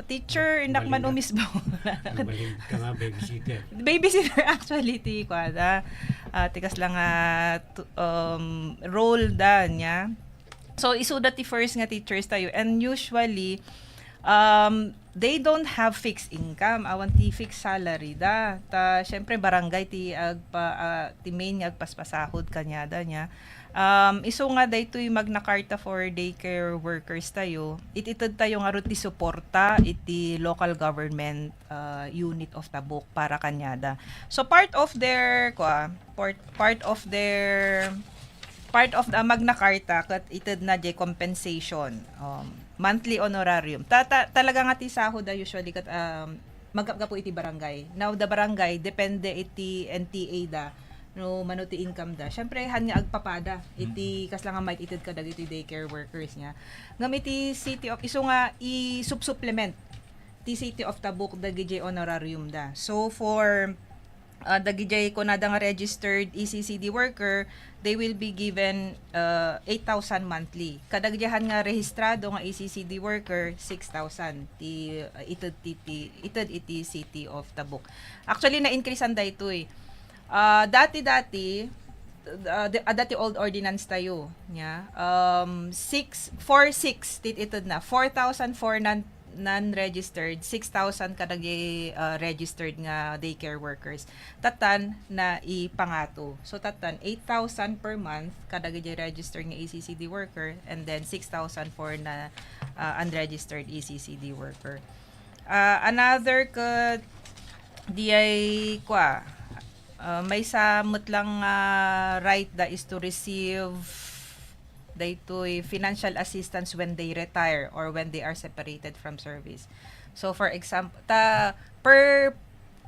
Teacher inak man umisbo. Balik ka nga babysitter. Babysitter actually ti kwada. Tikas lang role da niya. So isuda ti first nga teachers tayo and usually they don't have fixed income, awan ti fixed salary da. Ta syempre barangay ti ti main nga agpaspasahod kanyada niya. Iso nga daytoy Magna Carta for daycare workers tayo. Ititad tayo nga ti suporta iti local government unit of Tabuk para kanyada. So part of the Magna Carta kat itid na jay compensation, monthly honorarium. Talaga nga ti sahod usually kat magkapga po iti barangay. Now the barangay depende iti NTA da no manuti income da. Syempre han nga agpapada iti kasla nga might itid kadag iti daycare workers niya. Ngam iti city of iso nga i-supplement ti city of Tabuk dagiti honorarium da. So for dagiti kunada nga registered ECCD worker, they will be given 8,000 monthly. Kadagdihan nga rehistrado nga ECCD worker 6,000 ti ited iti city of Tabuk. Actually na increase anda ito eh. Dati old ordinance tayo nya 646 tititod na 4,000 for non-registered, 6,000 kadagi registered nga daycare workers. Tatan na ipangato. So tatan 8,000 per month kadagi registered nga ECCD worker and then 6,000 for na unregistered ECCD worker. Another DI may samot lang right da is to receive daytoy financial assistance when they retire or when they are separated from service. So for example, per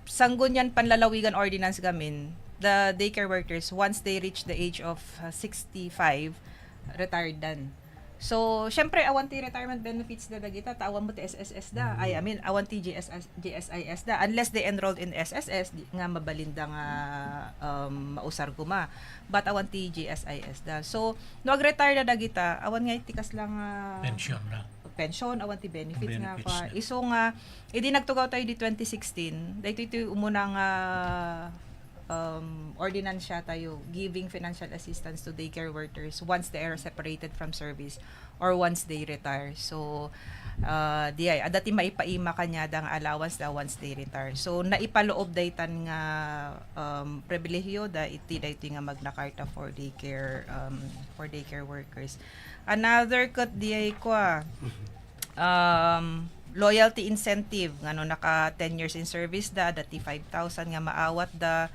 sanggunyan panlalawigan ordinance gamin, the daycare workers once they reach the age of 65 retired dan. So, syempre, awan ti retirement benefits da dagita, tawan mo ti SSS da. Awan ti GSIS da. Unless they enrolled in SSS, nga mabalinda nga mausar kuma. But awan ti GSIS da. So, no ag-retire da dagita, awan nga itikas lang pension, awan ti benefits nga pa. Iso nga, idi nagtugaw tayo di 2016, dahito ito umunang ordinance siya tayo giving financial assistance to daycare workers once they are separated from service or once they retire. So dati maipaima kanya dang allowance da once they retire. So naipaloob daytan nga pribilehiyo da iti dayto nga Magna Carta for daycare workers. Another cut diay ko loyalty incentive ngano naka 10 years in service da dati 5,000 nga maawat da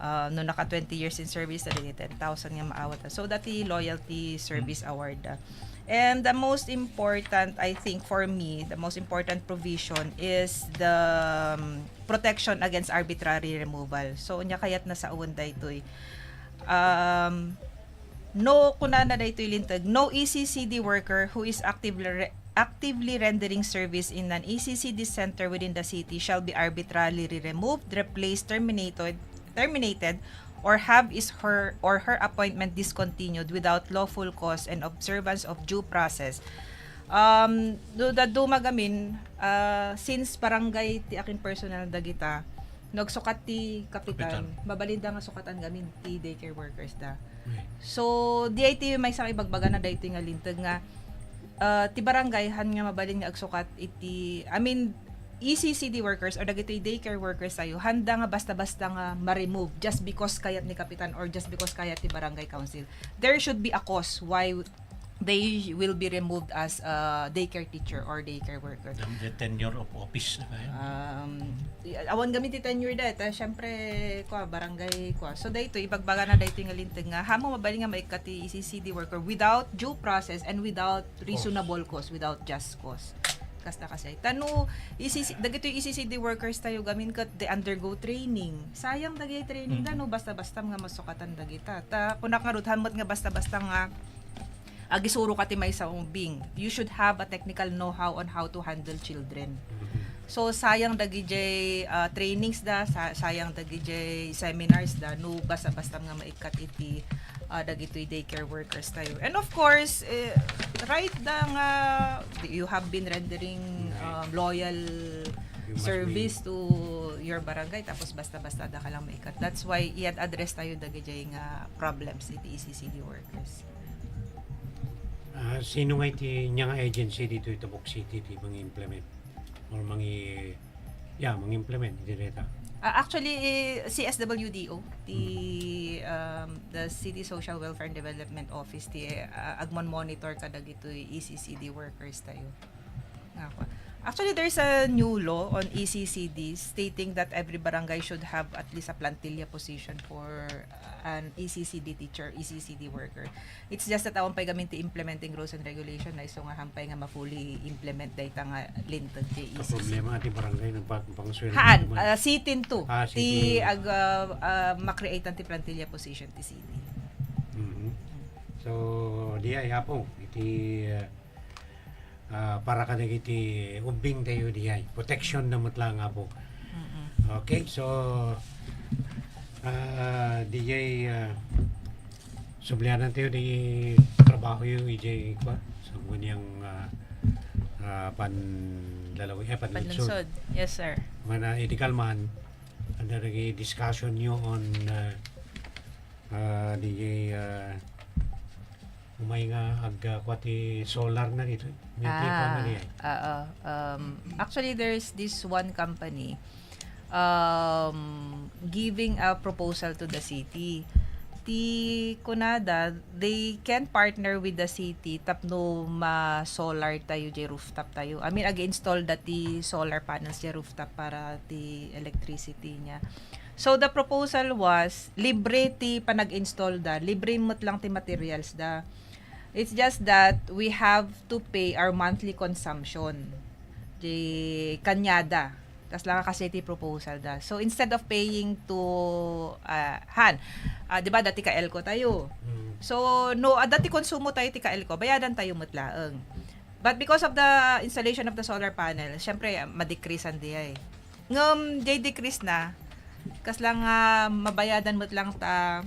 no naka 20 years in service dati 10,000 nga maawat da. So dati loyalty service award da. And the most important, I think for me, the most important provision is the protection against arbitrary removal. So nya kayat na sa uwan daytoy no kunana daytoy lintag no ECCD worker who is actively actively rendering service in an ECCD center within the city shall be arbitrarily removed, replaced, terminated, or have his her or her appointment discontinued without lawful cause and observance of due process. Dumagamin, since barangay ti akin personal dagita, nagsukat ti kapitan, mabalinda nga sukatan gamin ti daycare workers da. So, di ay ti may sa ibagbaga na dahi nga lintag nga, ti barangay han nga mabalin nga agsukat iti, ECCD workers or dagitoy daycare workers tayo, handa nga basta-basta nga ma-remove just because kayat ni kapitan or just because kayat ni barangay council. There should be a cause why they will be removed as a daycare teacher or daycare worker. The tenure of office na kayo. Awan gamit ti tenure da, syempre barangay So dayto ibagbaga na dayto nga lintag nga hamo mabali nga maikat ti ECCD worker without due process and without reasonable cause, without just cause. Kasta kasi tano dagito yung ECCD workers tayo gamin kat they undergo training. Sayang dagay training no basta-basta nga masukatan dagita. Ta kunak nga ruthan nga basta-basta nga agisuro ka ti may sa umbing. You should have a technical know-how on how to handle children. So sayang dagijay trainings da, sayang dagijay seminars da no basta-basta nga maikat iti dagitoy daycare workers tayo. And of course, right da nga you have been rendering loyal service to your barangay tapos basta-basta da ka lang maikat. That's why i-address tayo dagijay nga problems iti ECCD workers. Sino nga iti niya nga agency dito ito Tabuk City iti mang-implement or mang-implement iti data? Actually, CSWDO, the City Social Welfare and Development Office, agmon monitor kada gitoy ECCD workers tayo. Actually, there's a new law on ECCD stating that every barangay should have at least a plantilla position for an ECCD teacher, ECCD worker. It's just that awan pay gamin ti implementing rules and regulation na iso nga hampay nga ma-fully implement data nga lintag ti ECCD. Problema ati barangay nagpangpangsuel. Sitin to. Ti ma-create ti plantilla position ti city. So, di ay hapo iti para ka iti umbing tayo di ay protection na mutla nga po. Okay, so DJ sublianan tayo di trabaho yung EJ kwa sa kanyang panlunsod. Yes, sir. Mana ethical man anda nagi discussion nyo on DJ umay nga agkwati solar na dito. Actually, there's this one company giving a proposal to the city. Ti kunada, they can partner with the city tapno ma-solar tayo di rooftop tayo. Ag-install dati solar panels di rooftop para ti electricity niya. So the proposal was libre ti panag-install da, libre mo't lang ti materials da. It's just that we have to pay our monthly consumption di kanyada. Tas lang kasi ti proposal da. So instead of paying to di ba dati ka elko tayo. So no dati konsumo tayo ti ka elko, bayadan tayo mutlaeng. But because of the installation of the solar panel, syempre ma-decrease an diay. Ngem decrease na kas lang mabayadan mo't lang ta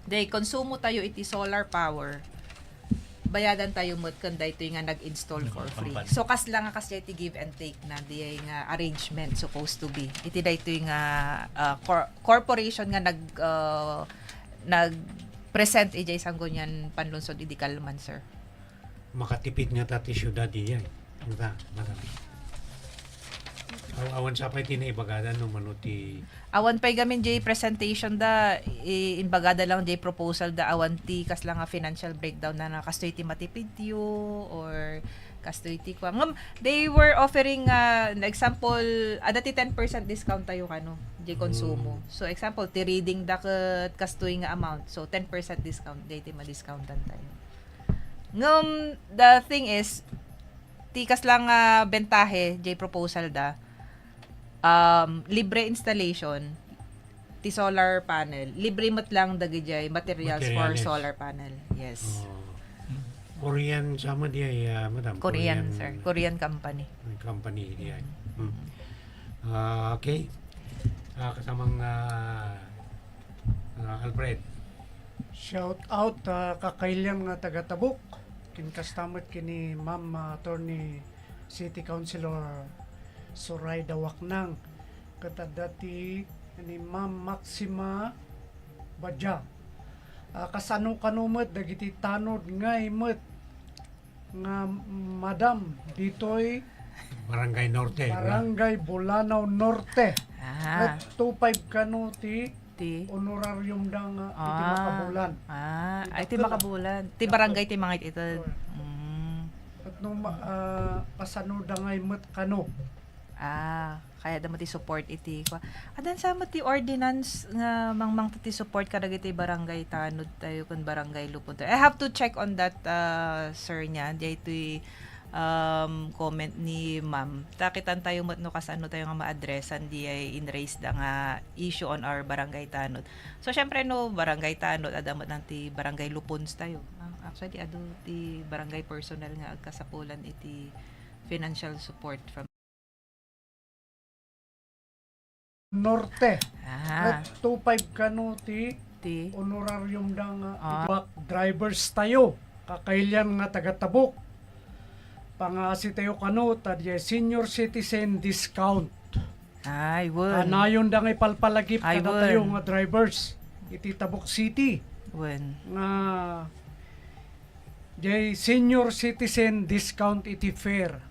day konsumo tayo iti solar power. Bayadan tayo mo't kan dayto nga nag-install for free. So kas lang kasi iti give and take na di nga arrangement supposed to be. Iti dayto nga corporation nga nag-present ijay sanggonyan panlunsod idi kalman, sir. Makatipid nga tati syudad diyan. Marami. Awan sa pa'y tinaibagada no manuti. Awan pa'y gamin jay presentation da, inbagada lang jay proposal da awan ti kas lang financial breakdown na kastoy ti matipid yo or kastoy ti kwa. They were offering example, dati 10% discount tayo kano, jay konsumo. So example, ti reading da ket kastoy nga amount. So 10% discount, jay ti ma-discountan tayo. The thing is, ti kas lang bentahe, jay proposal da, libre installation ti solar panel, libre mat lang dagijay materials for solar panel. Yes. Korean sama dia ya, madam. Korean, sir. Korean company. Company dia. Okay. Kasamang Alfred. Shout out kakailyang nga taga-Tabuk. Kinkastamat kini Ma'am Attorney City Councilor Sorayda Waknang. Katadati ni Ma'am Maxima Badja. Kasano kanumat dagiti tanod nga imot nga madam ditoy Barangay Norte. Barangay Bulanaw Norte. Ah, At 25 kano ti ti. honorarium da nga iti makabulan. Ay ti makabulan. Ti barangay ti mga ito. At nung kasano da nga imot kano. Kaya damo ti support iti ko. Adan sa ti ordinance nga mangmang ti support kada iti barangay tanod tayo kun barangay lupon tayo. I have to check on that sir niya. Di iti comment ni ma'am. Takitan tayo no kasano tayo nga ma-addressan di ay in-raise da nga issue on our barangay tanod. So syempre no barangay tanod adamot nang ti barangay lupons tayo. Actually adu ti barangay personnel nga agkasapulan iti financial support from Norte. At 25 kano ti ti honorarium da nga truck drivers tayo. Kakailyan nga taga-Tabuk. Pangasi tayo kano tadya senior citizen discount. ay won. Anayon da nga ipalpalagip Ay, kada wen. tayo nga drivers. Iti Tabuk City. Won. Nga jay senior citizen discount iti fare.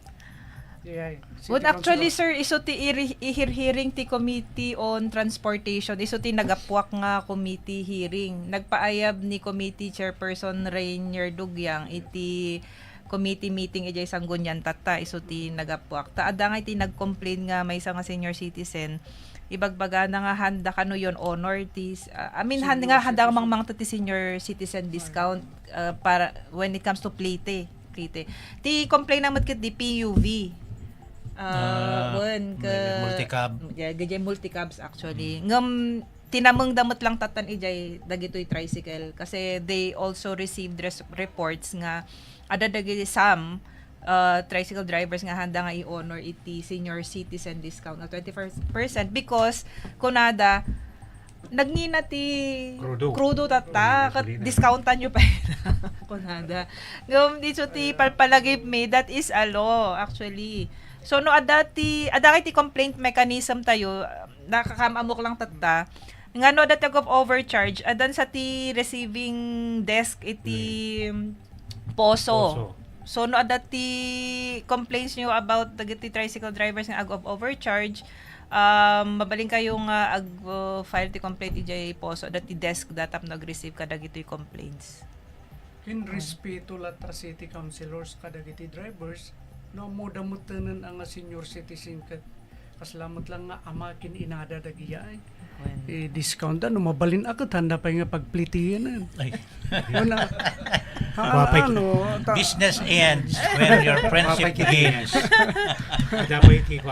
Jay, Well, actually, sir, iso ti hearing ti Committee on Transportation, iso ti nagapuak nga committee hearing. Nagpaayab ni Committee Chairperson Rainier Dugyang iti committee meeting ijay Sanggunyan tata, iso ti nagapuak. Taada nga iti nag-complain nga may isa nga senior citizen, ibagbaga na nga handa kano yon honor ti handa mang ti senior citizen discount para when it comes to plate. Ti complain namat ket di PUV. Multicab. Gajay multicabs actually. Ngam tinamang damot lang tatan ijay dagitoy tricycle kasi they also received reports nga ada dagiti some tricycle drivers nga handa nga i-honor iti senior citizen discount na 20% because kunada nagnina ti crudo tata kat discountan nyo pa kunada ngam dito ti palpalagip me that is a law actually. So no adati complaint mechanism tayo nakakamamok lang tata nga no adati of overcharge adan sa ti receiving desk iti poso. So no adati complaints nyo about dagiti tricycle drivers nga of overcharge mabaling kayo nga file ti complaint ijay poso dati desk datap nag-receive kada dagiti complaints. In respeto latra city councilors kadagiti drivers no modamutanan ang senior citizen kaslamat lang nga amakin inada dagiyay discount no mabalin agad handa pa nga pagplitiyan Ay. yun na Business ends when your friendship begins. Dapat iti ko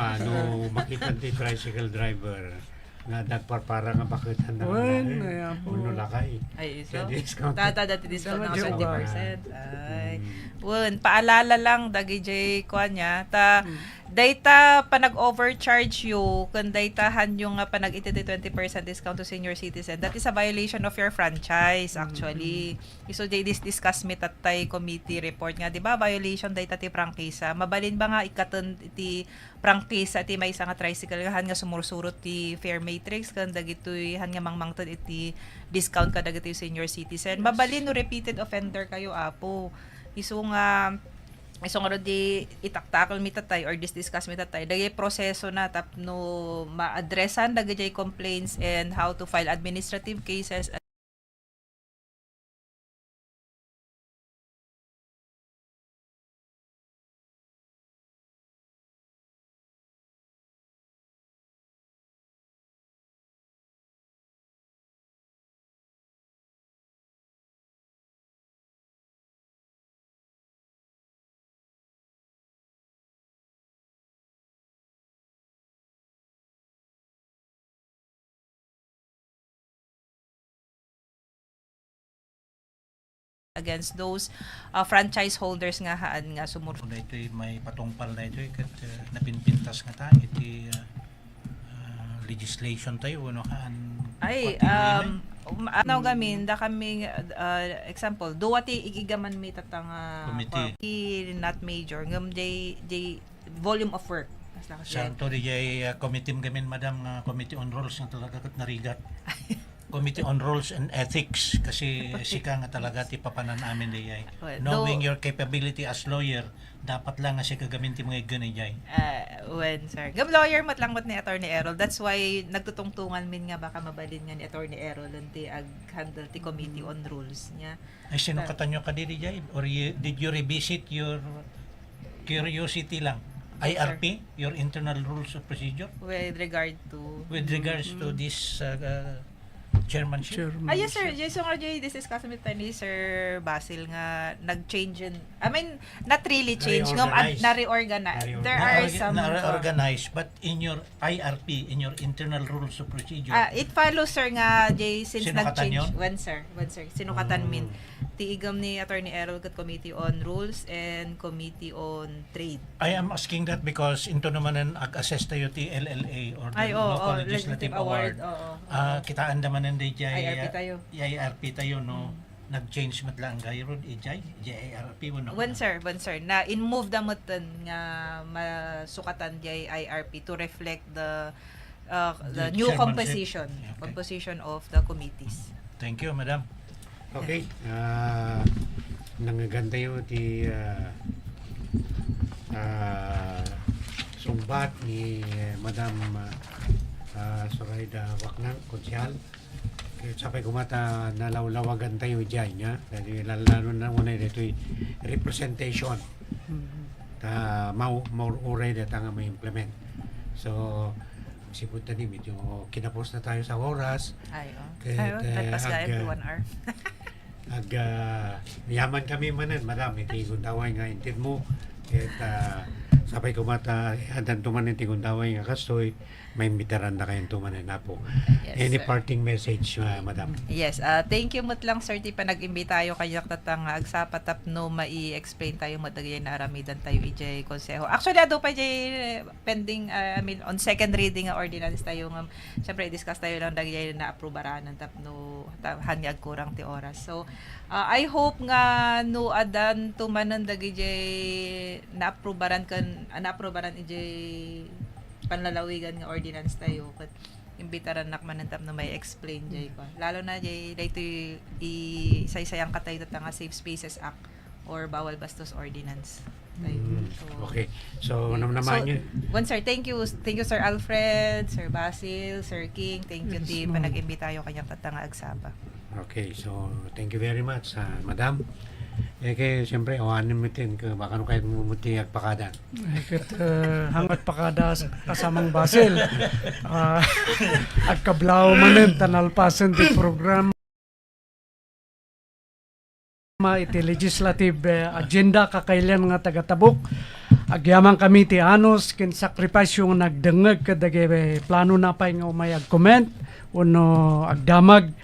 makita ti tricycle driver nga dagparpara nga bakitan na uno lakay. Ay, so, discount. dati discount ng Dala, 20%. Ay, wun, paalala lang, dagi jay ko niya, data pa nag-overcharge you, kung datahan yung pa nag-ititi 20% discount to senior citizen, that is a violation of your franchise, actually. So, they discuss me tatay committee report nga, di ba, violation data ti prangkisa. Mabalin ba nga ikaton ti prangkisa ti may isa nga tricycle han nga sumursurot ti fare matrix kan dagitoy han nga mangmangton iti discount kada dagitoy senior citizen. Mabalin no repeated offender kayo apo. Iso nga di itaktakal mi tatay or discuss mi tatay dagay proseso na tapno ma-addressan dagay complaints and how to file administrative cases against those franchise holders nga haan nga sumur. So daytoy may patungpal daytoy ket napinpintas nga ta iti legislation tayo ano kaan Ay, now gamin, da kami, example, duwati igigaman mi tatang Committee. not major, ngam day volume of work. Santo di jay committee gamin madam nga committee on rules nga talaga kat narigat. Committee on Rules and Ethics kasi sika nga talaga ti papanan amin di jay. Knowing your capability as lawyer, dapat lang nga sika gamin ti mga ganay jay. When sir, gam lawyer mat lang mat ni Attorney Errol. That's why nagtutungtungan min nga baka mabalin nga ni Attorney Errol ti ag handle ti Committee on Rules niya. Ay sino katanyo ka diri jay or did you revisit your curiosity lang? IRP, your internal rules of procedure With regard to this chairmanship. Yes sir, yes nga jay this is kasi ni Sir Basil nga nag-change not really change ngam na-reorganize. There are some organized but in your IRP, in your internal rules of procedure. It follows sir nga jay since Sinukatan nag-change yun? when sir sinukatan min tiigam ni Attorney Errol kat Committee on Rules and Committee on Trade. I am asking that because into naman ang ag-assess tayo ti LLA or the Local Legislative Award. Kitaan naman ang IRP tayo. IRP tayo no. Nag-change mat lang gayron ijay IRP no. When sir na in-move damutan nga masukatan jay IRP to reflect the new chairmanship. composition of the committees. Thank you, madam. Okay. Nangaganda yun ti sumbat ni Madam Zoraida 𝐋𝐞𝐠𝐢𝐬𝐥𝐚𝐭𝐢𝐯𝐞 kaya sapay kumata nalawlawagan tayo dyan niya dahil lalo na muna dito representation ta mauray dito nga may implement so sipot na medyo kinapos na tayo sa oras Tapos ka everyone are. Yaman kami manan madam iti gundaway nga intin mo at sapay kumata adan tumanin ti gundaway nga kastoy may imbitaran na kayong tumanin na po. Any parting message madam? Yes, thank you mut lang sir ti panag-imbitayo kayak tatang agsapatap no mai-explain tayo matagay na aramidan tayo ijay konseho. Actually ado pa jay pending on second reading nga ordinance tayo nga syempre discuss tayo lang dagay na aprobaran ng tapno hanyag kurang ti oras. So I hope nga no adan tumanan dagay jay na-aprobaran ijay panlalawigan nga ordinance tayo kat imbitaran nakman ng na may explain jay ko lalo na jay dayto isaysayang katay nga Safe Spaces Act or Bawal Bastos Ordinance tayo. Okay, so naman yun one sir, thank you Sir Alfred, Sir Basil, Sir King, thank you ti panag-imbitayo kanyang nga agsapa. Okay, so thank you very much madam. Kaya siyempre awanin mo din baka no kahit mumuti agpakada. Hangat pakada kasamang Basil. At kablaw manen tanalpasan di program iti legislative agenda kakailan nga taga-Tabuk. Agyaman kami ti anos kin sacrifice yung nagdengeg kadagay plano na pa nga umay ag-comment uno agdamag.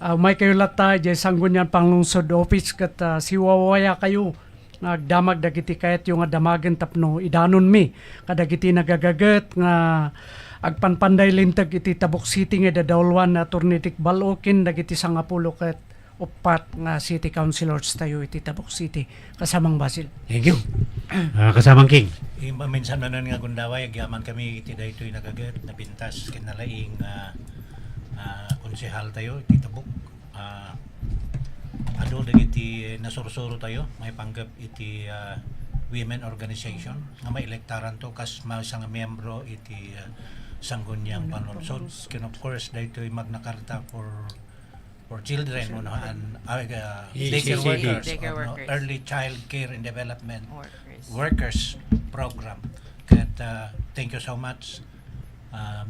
May kayo lata jay sanggunyan panglungsod office kat siwawaya kayo nagdamag dagiti kayat yung damagan tapno idanon mi kadagiti nagagagat nga agpanpanday lintag iti Tabuk City nga dadawlwan na turnitik balokin dagiti sangapulo ket upat nga city councilors tayo iti Tabuk City kasamang Basil. Thank you. Kasamang King. Minsan manan nga gundaway agyaman kami iti daytoy nagagat na pintas kinalaing konsehal tayo iti Tabuk. Ado dagiti nasursuro tayo may panggap iti women organization nga mailektaran to kas nga miyembro iti sanggunyang panlungsod. Of course daytoy Magna Carta for children unahan daycare workers, early child care and development workers program. Kat thank you so much.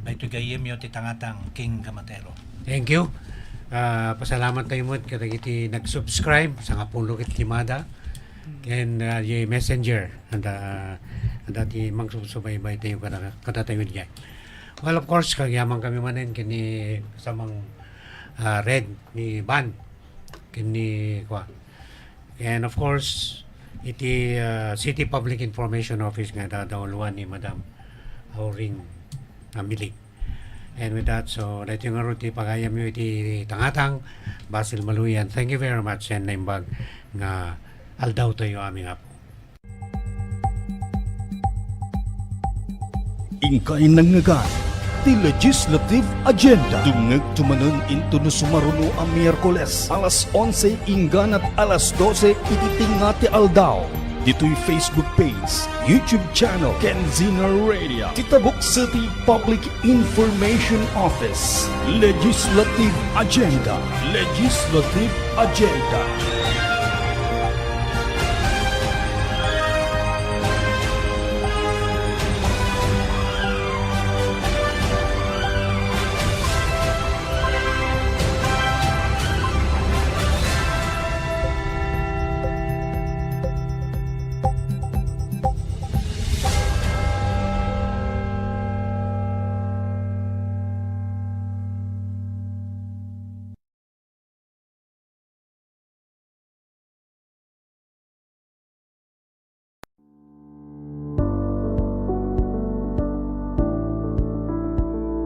Daytoy gayem yo ti tangatang King Gamatero. Thank you. Pasalamat tayo mo kada iti nag-subscribe sa kapulo ket timada and yung messenger anda ti mangsusubaybay tayo kada tayo diyan. Well, of course kagyaman kami manen kini kasamang red ni Ban kini And of course, iti City Public Information Office nga dadawluan ni Madam Auring Amilig. And with that, so dahito yung aruti pagayam nyo iti tangatang Basil Maluyan. Thank you very much and naimbag nga aldaw tayo aming apo. Ingkay nangagan ti Legislative Agenda. Dungag tumanon into no sumaruno ang Miyerkules alas 11 inggan at alas 12 ititingati aldaw. Dito'y Facebook page, YouTube channel, 𝐾𝐿 Radio, Tabuk City Public Information Office. Legislative Agenda. Legislative Agenda.